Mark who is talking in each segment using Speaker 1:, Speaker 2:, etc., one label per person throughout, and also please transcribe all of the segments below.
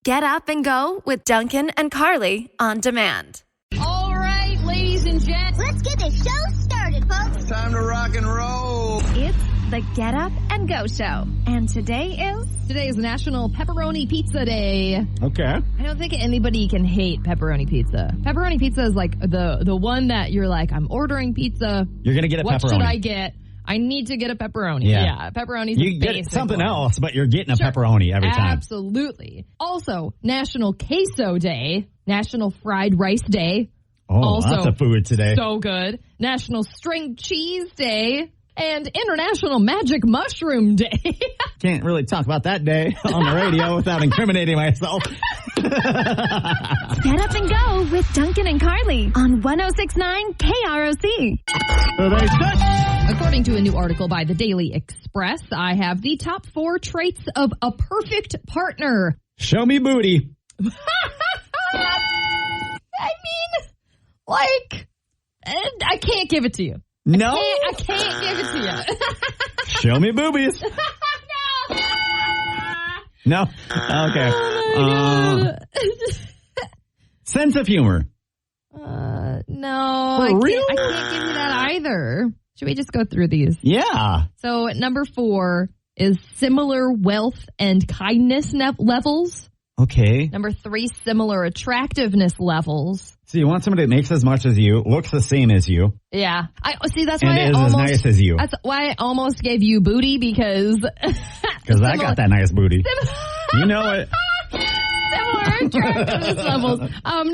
Speaker 1: Get up and go with Duncan and Carly on demand.
Speaker 2: All right, ladies and gents.
Speaker 3: Let's get this show started, folks.
Speaker 4: It's time to rock and roll.
Speaker 1: It's the Get Up and Go Show. And today is
Speaker 2: National Pepperoni Pizza Day.
Speaker 5: Okay.
Speaker 2: I don't think anybody can hate pepperoni pizza. Pepperoni pizza is like the one that you're like, I'm ordering pizza.
Speaker 5: You're going to get a pepperoni.
Speaker 2: What should I get? I need to get a pepperoni.
Speaker 5: Yeah.
Speaker 2: Pepperoni's
Speaker 5: You
Speaker 2: a
Speaker 5: get
Speaker 2: basic
Speaker 5: something
Speaker 2: one.
Speaker 5: else, but you're getting a pepperoni every time.
Speaker 2: Absolutely. Also, National Queso Day. National Fried Rice Day.
Speaker 5: Oh,
Speaker 2: also,
Speaker 5: lots of food today.
Speaker 2: So good. National String Cheese Day. And International Magic Mushroom Day.
Speaker 5: Can't really talk about that day on the radio without incriminating myself.
Speaker 1: Get Up and Go with Duncan and Carly on 106.9 KROC.
Speaker 2: According to a new article by the Daily Express, I have the top 4 traits of a perfect partner.
Speaker 5: Show me booty.
Speaker 2: I mean, like, I can't give it to you.
Speaker 5: No.
Speaker 2: I can't give it to you.
Speaker 5: Show me boobies. No. Okay. Sense of humor.
Speaker 2: No.
Speaker 5: For real?
Speaker 2: I can't give you that either. Should we just go through these?
Speaker 5: Yeah.
Speaker 2: So number 4 is similar wealth and kindness levels.
Speaker 5: Okay.
Speaker 2: Number 3, similar attractiveness levels.
Speaker 5: So you want somebody that makes as much as you, looks the same as you,
Speaker 2: Yeah. That's
Speaker 5: and
Speaker 2: why I
Speaker 5: is
Speaker 2: almost,
Speaker 5: as nice as you.
Speaker 2: That's why I almost gave you booty because
Speaker 5: Because I got that nice booty. You know it.
Speaker 2: Similar attractiveness levels. The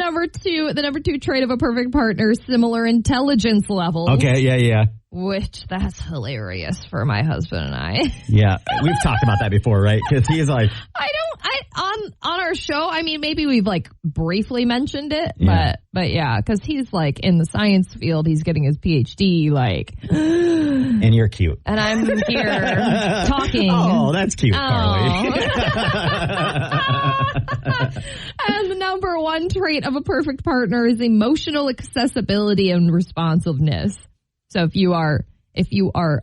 Speaker 2: number 2 trait of a perfect partner, similar intelligence levels.
Speaker 5: Okay, yeah.
Speaker 2: Which, that's hilarious for my husband and I.
Speaker 5: Yeah, we've talked about that before, right? Because he's like...
Speaker 2: On our show, I mean, maybe we've like briefly mentioned it,
Speaker 5: Yeah.
Speaker 2: but yeah, because he's like in the science field, he's getting his PhD, like...
Speaker 5: And you're cute.
Speaker 2: And I'm here talking.
Speaker 5: Oh, that's cute, Carly.
Speaker 2: And the number 1 trait of a perfect partner is emotional accessibility and responsiveness. So if you are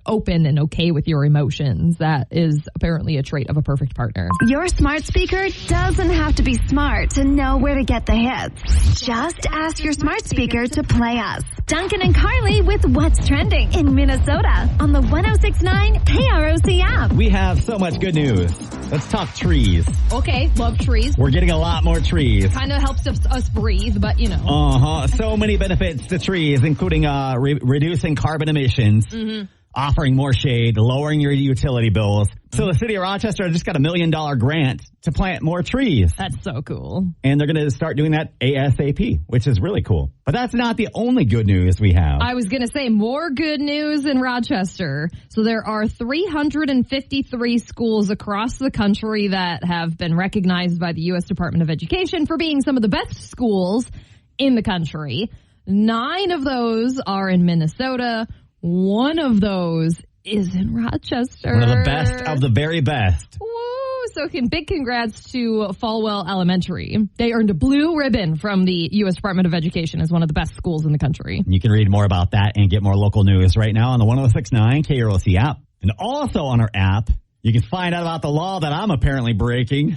Speaker 2: open and okay with your emotions, that is apparently a trait of a perfect partner.
Speaker 1: Your smart speaker doesn't have to be smart to know where to get the hits. Just ask your smart speaker to play us. Duncan and Carly with What's Trending in Minnesota on the 106.9 KROC app.
Speaker 5: We have so much good news. Let's talk trees.
Speaker 2: Okay, love trees.
Speaker 5: We're getting a lot more trees.
Speaker 2: Kind of helps us breathe, but you know.
Speaker 5: Uh-huh. So many benefits to trees, including reducing carbon emissions, offering more shade, lowering your utility bills. So the city of Rochester just got $1 million grant to plant more trees.
Speaker 2: That's so cool.
Speaker 5: And they're going to start doing that ASAP, which is really cool. But that's not the only good news we have.
Speaker 2: I was going to say more good news in Rochester. So there are 353 schools across the country that have been recognized by the U.S. Department of Education for being some of the best schools in the country. 9 of those are in Minnesota. 1 of those is in Rochester.
Speaker 5: One of the best of the very best.
Speaker 2: Woo! So big congrats to Falwell Elementary. They earned a blue ribbon from the U.S. Department of Education as one of the best schools in the country.
Speaker 5: You can read more about that and get more local news right now on the 106.9 KROC app. And also on our app, you can find out about the law that I'm apparently breaking.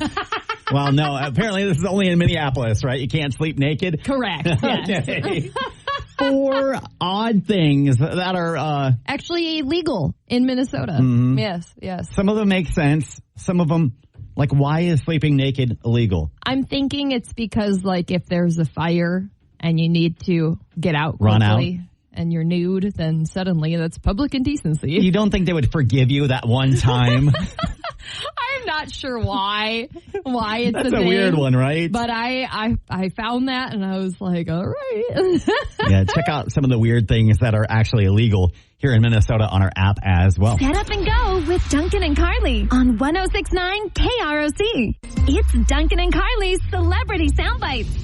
Speaker 5: Well, no, apparently this is only in Minneapolis, right? You can't sleep naked.
Speaker 2: Correct. Yes.
Speaker 5: Okay. 4 odd things that are...
Speaker 2: actually illegal in Minnesota.
Speaker 5: Mm-hmm.
Speaker 2: Yes.
Speaker 5: Some of them make sense. Some of them, like, why is sleeping naked illegal?
Speaker 2: I'm thinking it's because, like, if there's a fire and you need to get out quickly
Speaker 5: Run out.
Speaker 2: and you're nude, then suddenly that's public indecency.
Speaker 5: You don't think they would forgive you that one time?
Speaker 2: I'm not sure why it's
Speaker 5: That's
Speaker 2: a
Speaker 5: a
Speaker 2: thing,
Speaker 5: weird one, right?
Speaker 2: But I found that and I was like, all right.
Speaker 5: Yeah, check out some of the weird things that are actually illegal here in Minnesota on our app as well.
Speaker 1: Get Up and Go with Duncan and Carly on 106.9 KROC. It's Duncan and Carly's Celebrity Soundbites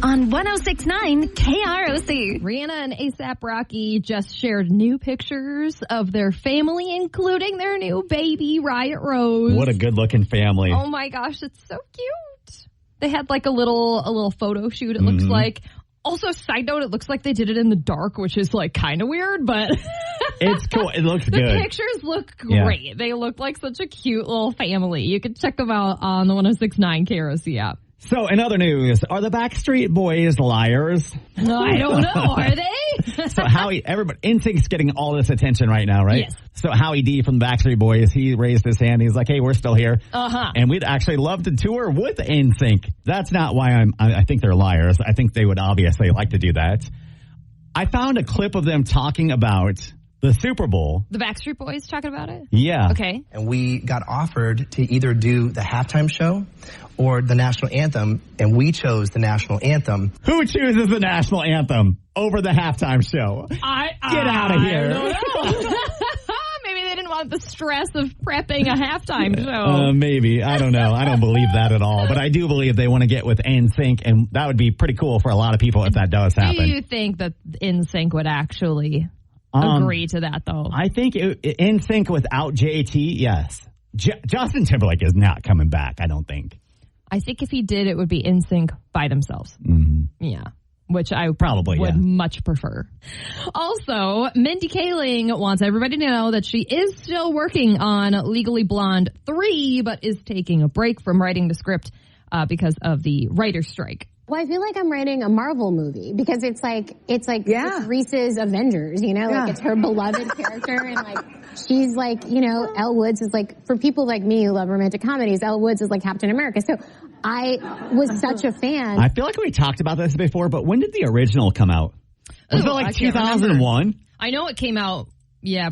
Speaker 1: on 106.9 KROC.
Speaker 2: Rihanna and A$AP Rocky just shared new pictures of their family, including their new baby, Riot Rose.
Speaker 5: What a good-looking family.
Speaker 2: Oh my gosh, it's so cute. They had like a little photo shoot, it looks like. Also, side note, it looks like they did it in the dark, which is like kind of weird, but
Speaker 5: It's cool. It looks
Speaker 2: The
Speaker 5: good.
Speaker 2: pictures look great.
Speaker 5: Yeah.
Speaker 2: They look like such a cute little family. You can check them out on the 106.9 KROC app.
Speaker 5: So, in other news, are the Backstreet Boys liars?
Speaker 2: I don't know. Are they?
Speaker 5: So NSYNC's getting all this attention right now, right?
Speaker 2: Yes.
Speaker 5: So Howie D from the Backstreet Boys, he raised his hand. He's like, hey, we're still here.
Speaker 2: Uh-huh.
Speaker 5: And we'd actually love to tour with NSYNC. That's not why I think they're liars. I think they would obviously like to do that. I found a clip of them talking about the Super Bowl.
Speaker 2: The Backstreet Boys talking about it?
Speaker 5: Yeah.
Speaker 2: Okay.
Speaker 6: And we got offered to either do the halftime show or the national anthem, and we chose the national anthem.
Speaker 5: Who chooses the national anthem over the halftime show? Get out of here.
Speaker 2: I don't know. Maybe they didn't want the stress of prepping a halftime show.
Speaker 5: Maybe. I don't know. I don't believe that at all. But I do believe they want to get with NSYNC, and that would be pretty cool for a lot of people if that does happen.
Speaker 2: Do you think that NSYNC would actually agree to that, though?
Speaker 5: I think NSYNC without JT, yes. Justin Timberlake is not coming back, I don't think.
Speaker 2: I think if he did, it would be NSYNC by themselves.
Speaker 5: Mm-hmm.
Speaker 2: Yeah. Which I
Speaker 5: probably
Speaker 2: would much prefer. Also, Mindy Kaling wants everybody to know that she is still working on Legally Blonde 3, but is taking a break from writing the script because of the writer's strike.
Speaker 7: Well, I feel like I'm writing a Marvel movie because it's like it's Reese's Avengers, you know, like it's her beloved character, and like she's like, you know, Elle Woods is like, for people like me who love romantic comedies, Elle Woods is like Captain America. So I was such a fan.
Speaker 5: I feel like we talked about this before, but when did the original come out? Was it like 2001?
Speaker 2: I know it came out,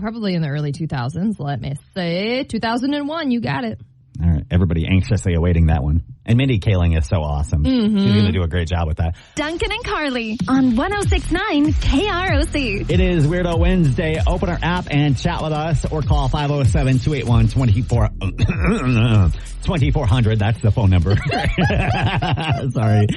Speaker 2: probably in the early 2000s. Let me say 2001. You got it.
Speaker 5: All right, everybody anxiously awaiting that one. And Mindy Kaling is so awesome.
Speaker 2: Mm-hmm.
Speaker 5: She's going to do a great job with that.
Speaker 1: Duncan and Carly on 106.9 KROC.
Speaker 5: It is Weirdo Wednesday. Open our app and chat with us or call 507-281-2400. That's the phone number. Sorry.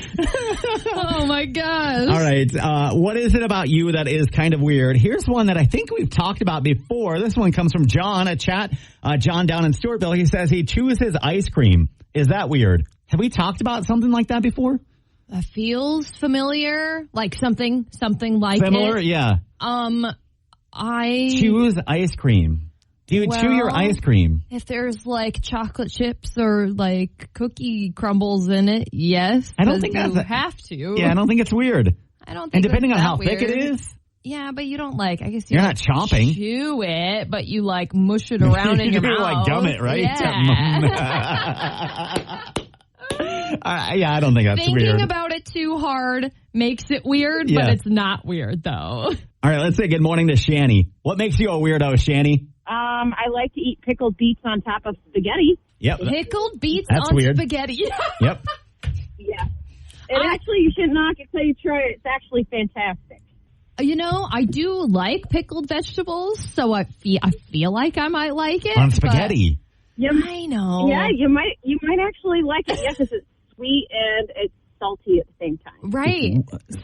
Speaker 2: Oh, my gosh.
Speaker 5: All right. What is it about you that is kind of weird? Here's one that I think we've talked about before. This one comes from John at chat. John down in Stewartville. He says he chooses ice cream. Is that weird? Have we talked about something like that before?
Speaker 2: That feels familiar. Like something like
Speaker 5: Similar?
Speaker 2: it.
Speaker 5: Yeah.
Speaker 2: I
Speaker 5: choose ice cream. Do you chew your ice cream?
Speaker 2: If there's like chocolate chips or like cookie crumbles in it, yes.
Speaker 5: I don't think
Speaker 2: you have to.
Speaker 5: Yeah, I don't think it's weird.
Speaker 2: I don't think
Speaker 5: And depending on
Speaker 2: that's
Speaker 5: how
Speaker 2: weird.
Speaker 5: thick it is.
Speaker 2: Yeah, but you don't like, I guess
Speaker 5: you're not chomping.
Speaker 2: Chew it, but you like mush it around in your mouth.
Speaker 5: Like gum it, right?
Speaker 2: Yeah.
Speaker 5: I don't think that's
Speaker 2: Thinking
Speaker 5: weird.
Speaker 2: Thinking about it too hard makes it weird, but it's not weird though.
Speaker 5: All right, let's say good morning to Shani. What makes you a weirdo, Shani?
Speaker 8: I like to eat pickled beets on top of spaghetti.
Speaker 5: Yep.
Speaker 2: Pickled beets
Speaker 5: That's
Speaker 2: on
Speaker 5: weird.
Speaker 2: spaghetti.
Speaker 5: Yep.
Speaker 8: Yeah. And actually, you shouldn't knock it till you try it. It's actually fantastic.
Speaker 2: You know, I do like pickled vegetables, so I feel like I might like it.
Speaker 5: On spaghetti.
Speaker 2: I know.
Speaker 8: Yeah, you might actually like it. Yeah, because it's sweet and it's salty at the same time.
Speaker 2: Right.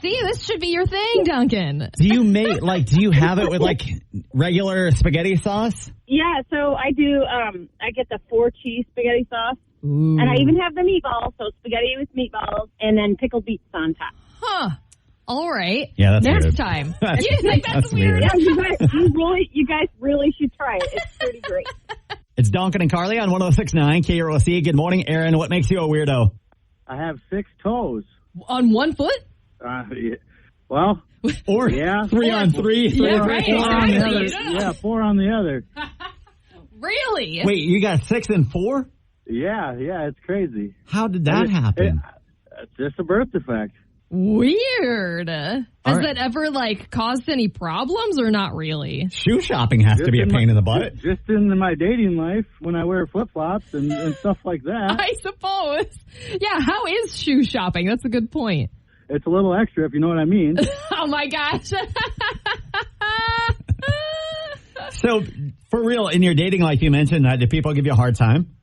Speaker 2: See, this should be your thing, Duncan.
Speaker 5: Do you have it with like regular spaghetti sauce?
Speaker 8: Yeah, so I do, I get the 4-cheese spaghetti sauce.
Speaker 2: Ooh.
Speaker 8: And I even have the meatballs, so spaghetti with meatballs, and then pickled beets on top.
Speaker 2: Huh. All right.
Speaker 5: Yeah, that's
Speaker 2: Next
Speaker 5: weird.
Speaker 2: time.
Speaker 5: That's,
Speaker 2: you think that's weird?
Speaker 8: Yeah, you guys really should try it. It's pretty great.
Speaker 5: It's Duncan and Carly on 106.9 KROC. Good morning, Aaron. What makes you a weirdo?
Speaker 9: I have 6 toes.
Speaker 2: On one foot?
Speaker 9: Yeah. Well,
Speaker 5: or
Speaker 9: 3
Speaker 5: on 3.
Speaker 2: Yeah, right.
Speaker 9: 4 on the
Speaker 2: Exactly.
Speaker 9: other. Yeah, 4 on the other.
Speaker 2: Really?
Speaker 5: Wait, you got 6 and 4?
Speaker 9: Yeah, it's crazy.
Speaker 5: How did that happen?
Speaker 9: It's just a birth defect.
Speaker 2: Weird. Has that ever like caused any problems or not really?
Speaker 5: Shoe shopping has to be a pain in the butt.
Speaker 9: Just in my dating life when I wear flip-flops and stuff like that.
Speaker 2: I suppose. Yeah, how is shoe shopping? That's a good point.
Speaker 9: It's a little extra, if you know what I mean.
Speaker 2: Oh my gosh.
Speaker 5: So, for real, in your dating life, you mentioned that. Did people give you a hard time?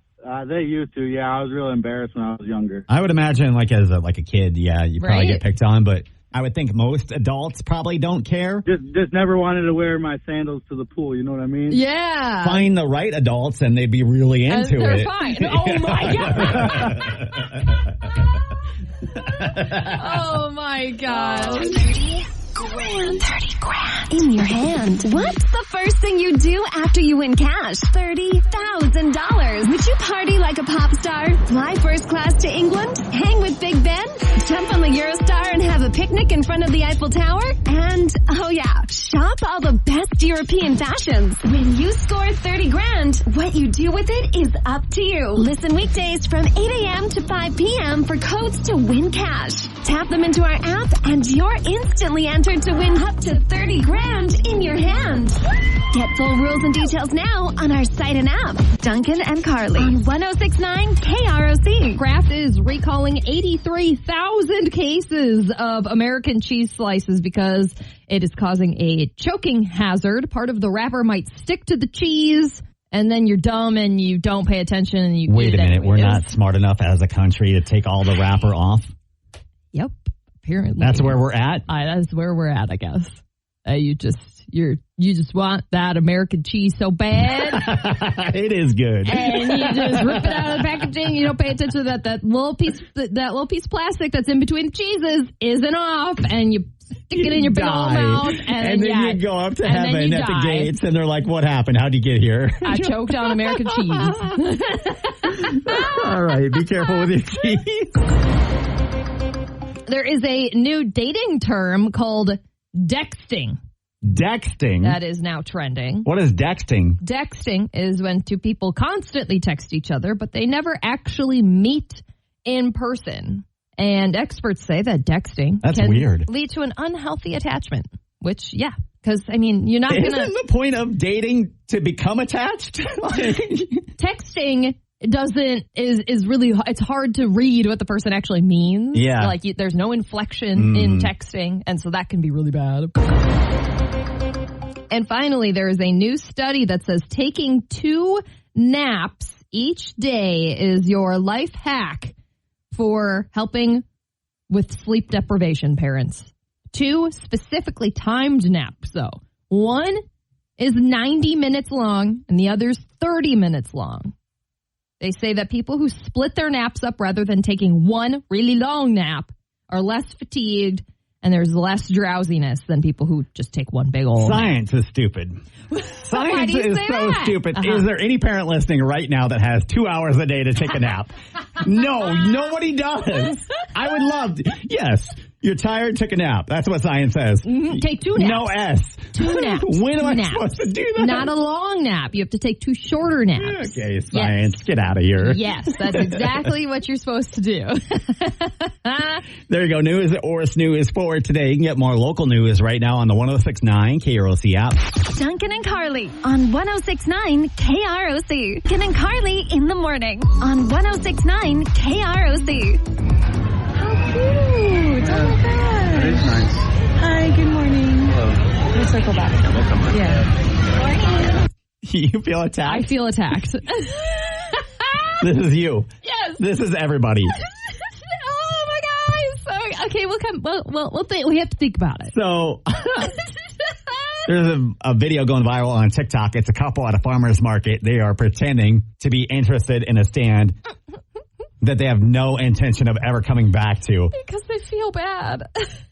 Speaker 9: They used to, yeah. I was real embarrassed when I was younger.
Speaker 5: I would imagine, like, as a kid, yeah, you probably
Speaker 2: Right?
Speaker 5: get picked on, but I would think most adults probably don't care.
Speaker 9: Just never wanted to wear my sandals to the pool, you know what I mean?
Speaker 2: Yeah.
Speaker 5: Find the right adults, and they'd be really into
Speaker 2: they're
Speaker 5: it.
Speaker 2: fine. Oh my god. Oh my gosh.
Speaker 1: grand. 30 grand. In your hand. What's the first thing you do after you win cash? $30,000. Would you party like a pop star? Fly first class to England? Hang with Big Ben? Jump on the Eurostar and have a picnic in front of the Eiffel Tower? And, oh yeah, shop all the best European fashions. When you score 30 grand, what you do with it is up to you. Listen weekdays from 8 a.m. to 5 p.m. for codes to win cash. Tap them into our app and you're instantly entered to win up to 30 grand in your hand. Get full rules and details now on our site and app. Duncan and Carly on 106.9 KROC.
Speaker 2: Kraft is recalling 83,000 cases of American cheese slices because it is causing a choking hazard. Part of the wrapper might stick to the cheese, and then you're dumb and you don't pay attention and you
Speaker 5: Wait
Speaker 2: eat
Speaker 5: a minute,
Speaker 2: anyways.
Speaker 5: we're not smart enough as a country to take all the wrapper off?
Speaker 2: Yep, apparently.
Speaker 5: That's where we're at?
Speaker 2: That's where we're at, I guess. You just want that American cheese so bad.
Speaker 5: It is good.
Speaker 2: And you just rip it out of the packaging. You don't pay attention to that little piece of plastic that's in between the cheeses isn't off, and you stick it in your big old mouth, and
Speaker 5: then you go up to heaven at the gates, and they're like, "What happened? How'd you get here?"
Speaker 2: I choked on American cheese.
Speaker 5: All right, be careful with your cheese.
Speaker 2: There is a new dating term called dexting.
Speaker 5: Dexting?
Speaker 2: That is now trending.
Speaker 5: What is dexting?
Speaker 2: Dexting is when two people constantly text each other, but they never actually meet in person. And experts say that dexting can lead to an unhealthy attachment, which, yeah, because, I mean, you're not going to...
Speaker 5: Isn't the point of dating to become attached?
Speaker 2: Texting is really, it's hard to read what the person actually means.
Speaker 5: Yeah.
Speaker 2: Like, there's no inflection in texting, and so that can be really bad. And finally, there is a new study that says taking 2 naps each day is your life hack for helping with sleep deprivation, parents. 2 specifically timed naps, though. One is 90 minutes long, and the other's 30 minutes long. They say that people who split their naps up rather than taking one really long nap are less fatigued, and there's less drowsiness than people who just take one big old
Speaker 5: Science is stupid. Science is so stupid. Is there any parent listening right now that has 2 hours a day to take a nap? No, nobody does. I would love to. Yes, you're tired, took a nap. That's what science says.
Speaker 2: Take 2 naps.
Speaker 5: No S.
Speaker 2: 2 naps.
Speaker 5: When am I supposed to do that?
Speaker 2: Not a long nap. You have to take 2 shorter naps.
Speaker 5: Okay, science. Yes. Get out of here.
Speaker 2: Yes, that's exactly what you're supposed to do.
Speaker 5: There you go. News or Snooze for today. You can get more local news right now on the 106.9 KROC app.
Speaker 1: Duncan and Carly on 106.9 KROC. Duncan and Carly in the morning on 106.9 KROC. How cute. Oh my gosh.
Speaker 9: It is nice.
Speaker 10: Hi, good morning.
Speaker 9: Hello.
Speaker 10: Let's circle back.
Speaker 9: Yeah, we'll come back.
Speaker 10: Yeah.
Speaker 5: You feel attacked?
Speaker 2: I feel attacked.
Speaker 5: This is you.
Speaker 2: Yes.
Speaker 5: This is everybody.
Speaker 2: Oh my gosh. So, okay, we'll come. We'll think. We have to think about it.
Speaker 5: So there's a video going viral on TikTok. It's a couple at a farmer's market. They are pretending to be interested in a stand that they have no intention of ever coming back to.
Speaker 2: Because they feel bad.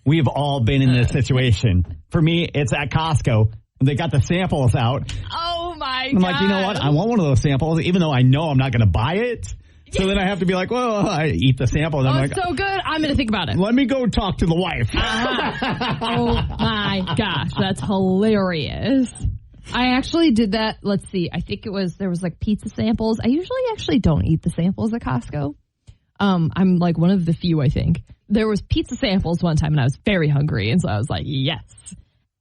Speaker 5: We've all been in this situation. For me, it's at Costco. They got the samples out.
Speaker 2: Oh my God.
Speaker 5: I'm like, you know what? I want one of those samples, even though I know I'm not going to buy it. So then I have to be like, well, I eat the sample. And I'm like,
Speaker 2: it's so good. I'm going to think about it.
Speaker 5: Let me go talk to the wife.
Speaker 2: Oh my gosh. That's hilarious. I actually did that. Let's see. I think there was like pizza samples. I usually actually don't eat the samples at Costco. I'm like one of the few, I think. There was pizza samples one time and I was very hungry. And so I was like, yes.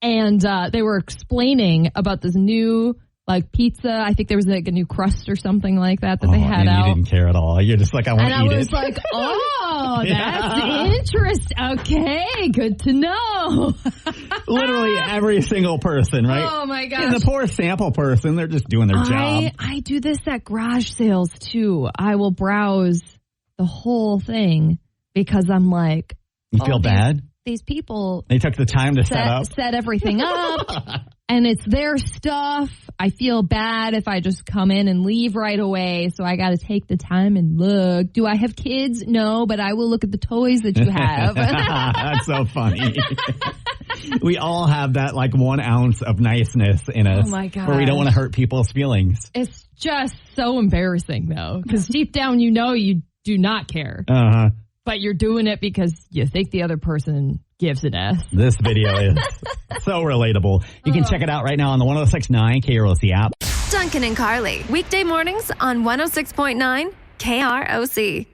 Speaker 2: And they were explaining about this new like pizza. I think there was like a new crust or something like that they had out.
Speaker 5: You didn't care at all. You're just like, I want to eat it.
Speaker 2: And I was like, oh, that's interesting. Okay, good to know.
Speaker 5: Literally every single person, right?
Speaker 2: Oh my gosh.
Speaker 5: And the poor sample person, they're just doing their job.
Speaker 2: I do this at garage sales too. I will browse the whole thing because I'm like,
Speaker 5: you feel bad?
Speaker 2: These people,
Speaker 5: they took the time to set
Speaker 2: everything up, and it's their stuff. I feel bad if I just come in and leave right away, so I got to take the time and look. Do I have kids? No, but I will look at the toys that you have.
Speaker 5: That's so funny. We all have that like 1 ounce of niceness in us.
Speaker 2: Oh my gosh.
Speaker 5: Where we don't want to hurt people's feelings.
Speaker 2: It's just so embarrassing, though, because deep down you know you do not care.
Speaker 5: Uh-huh.
Speaker 2: But you're doing it because you think the other person gives an F.
Speaker 5: This video is so relatable. You can check it out right now on the 106.9 KROC app.
Speaker 1: Duncan and Carly, weekday mornings on 106.9 KROC.